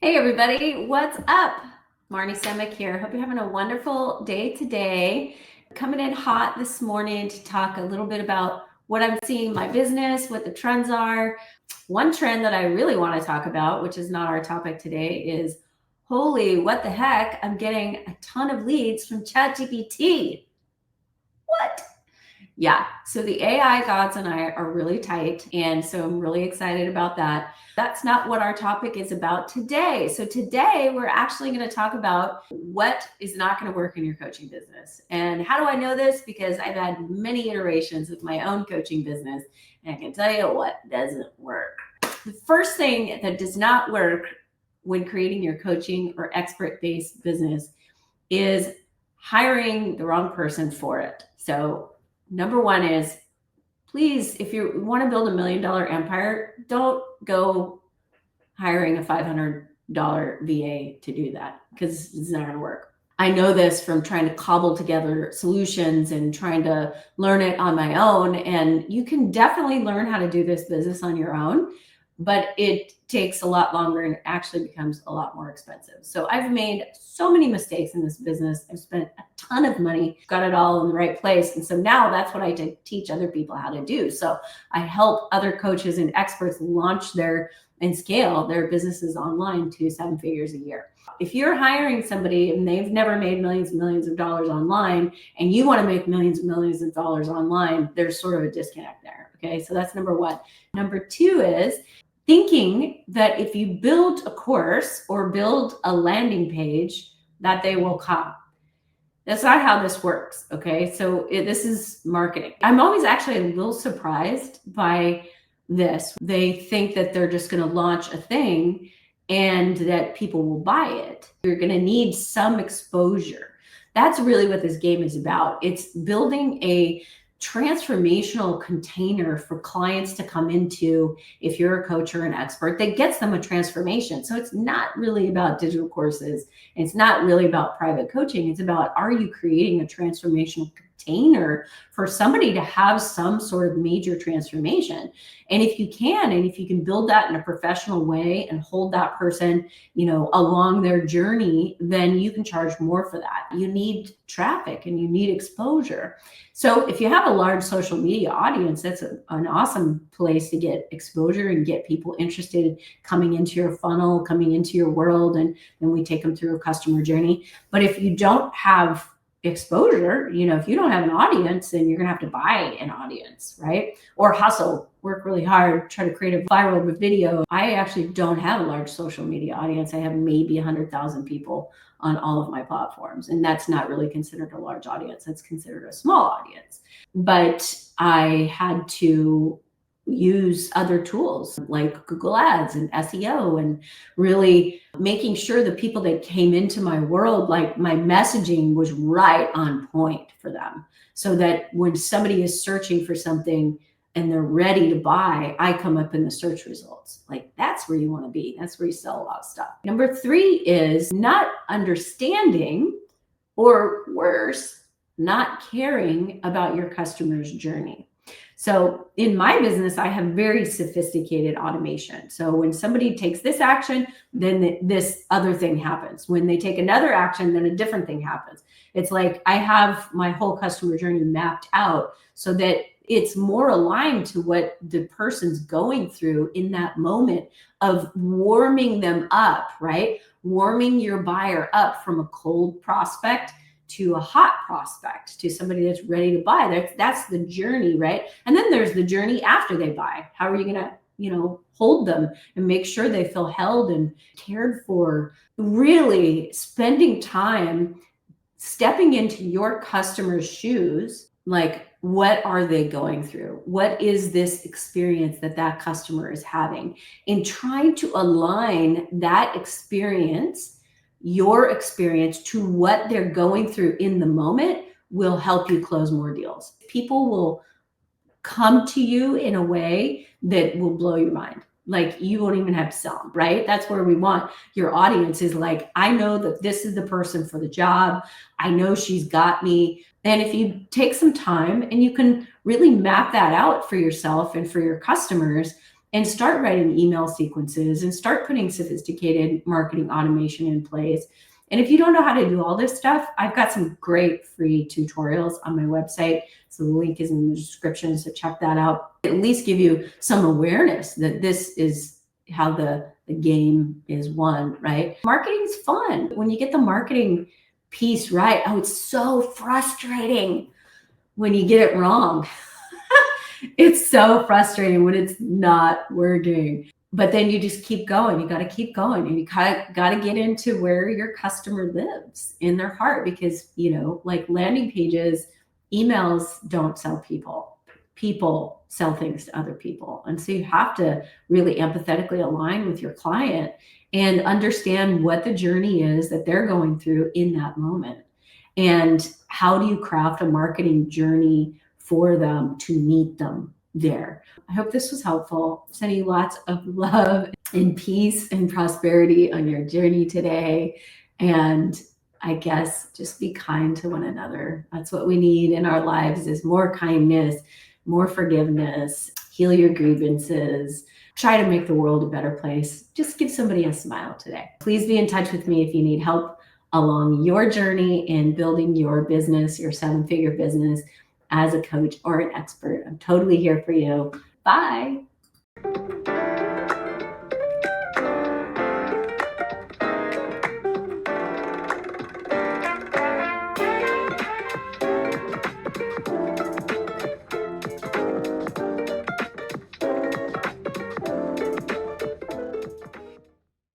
Hey everybody, what's up? Marne Semick here. Hope you're having a wonderful day today. Coming in hot this morning to talk a little bit about what I'm seeing in my business, what the trends are. One trend that I really want to talk about, which is not our topic today, is holy, what the heck? I'm getting a ton of leads from ChatGPT. What? Yeah. So the AI gods and I are really tight. And so I'm really excited about that. That's not what our topic is about today. So today we're actually going to talk about what is not going to work in your coaching business. And how do I know this? Because I've had many iterations with my own coaching business. And I can tell you what doesn't work. The first thing that does not work when creating your coaching or expert-based business is hiring the wrong person for it. So number one is, please, if you want to build $1 million empire, don't go hiring a $500 VA to do that, because it's not going to work. I know this from trying to cobble together solutions and trying to learn it on my own. And you can definitely learn how to do this business on your own, but it takes a lot longer and actually becomes a lot more expensive. So I've made so many mistakes in this business. I've spent a ton of money, got it all in the right place. And so now that's what I teach other people how to do. So I help other coaches and experts launch and scale their businesses online to 7 figures a year. If you're hiring somebody and they've never made millions and millions of dollars online, and you want to make millions and millions of dollars online, there's sort of a disconnect there. Okay. So that's number one. Number two is thinking that if you build a course or build a landing page, that they will come. That's not how this works. Okay. So this is marketing. I'm always actually a little surprised by this. They think that they're just going to launch a thing and that people will buy it. You're going to need some exposure. That's really what this game is about. It's building a transformational container for clients to come into. If you're a coach or an expert, that gets them a transformation. So it's not really about digital courses. It's not really about private coaching. It's about, are you creating a transformational container for somebody to have some sort of major transformation? And if you can build that in a professional way and hold that person, along their journey, then you can charge more for that. You need traffic and you need exposure. So if you have a large social media audience, that's an awesome place to get exposure and get people interested in coming into your funnel, coming into your world, and then we take them through a customer journey. But if you don't have exposure, if you don't have an audience, then you're going to have to buy an audience, right? Or hustle, work really hard, try to create a viral video. I actually don't have a large social media audience. I have maybe 100,000 people on all of my platforms. And that's not really considered a large audience. That's considered a small audience. But I had to use other tools like Google Ads and SEO, and really making sure the people that came into my world, like my messaging was right on point for them, so that when somebody is searching for something and they're ready to buy, I come up in the search results. Like, that's where you want to be. That's where you sell a lot of stuff. Number three is not understanding, or worse, not caring about your customer's journey. So in my business, I have very sophisticated automation. So when somebody takes this action, then this other thing happens. When they take another action, then a different thing happens. It's like I have my whole customer journey mapped out so that it's more aligned to what the person's going through in that moment of warming them up, right? Warming your buyer up from a cold prospect to a hot prospect, to somebody that's ready to buy. That's the journey, right? And then there's the journey after they buy. How are you going to, hold them and make sure they feel held and cared for? Really spending time stepping into your customer's shoes. Like, what are they going through? What is this experience that customer is having? And trying to align that experience, your experience, to what they're going through in the moment will help you close more deals. People will come to you in a way that will blow your mind. Like, you won't even have to sell them, right? That's where we want your audience is like, I know that this is the person for the job. I know she's got me. And if you take some time and you can really map that out for yourself and for your customers, and start writing email sequences and start putting sophisticated marketing automation in place. And if you don't know how to do all this stuff, I've got some great free tutorials on my website. So the link is in the description, so check that out. At least give you some awareness that this is how the game is won, right? Marketing's fun. When you get the marketing piece right, oh, it's so frustrating when you get it wrong. It's so frustrating when it's not working. But then you just keep going. You got to keep going, and you got to get into where your customer lives in their heart, because, like landing pages, emails don't sell people. People sell things to other people. And so you have to really empathetically align with your client and understand what the journey is that they're going through in that moment. And how do you craft a marketing journey for them to meet them there? I hope this was helpful. Sending you lots of love and peace and prosperity on your journey today. And I guess just be kind to one another. That's what we need in our lives, is more kindness, more forgiveness, heal your grievances, try to make the world a better place. Just give somebody a smile today. Please be in touch with me if you need help along your journey in building your business, your 7-figure business, as a coach or an expert. I'm totally here for you. Bye.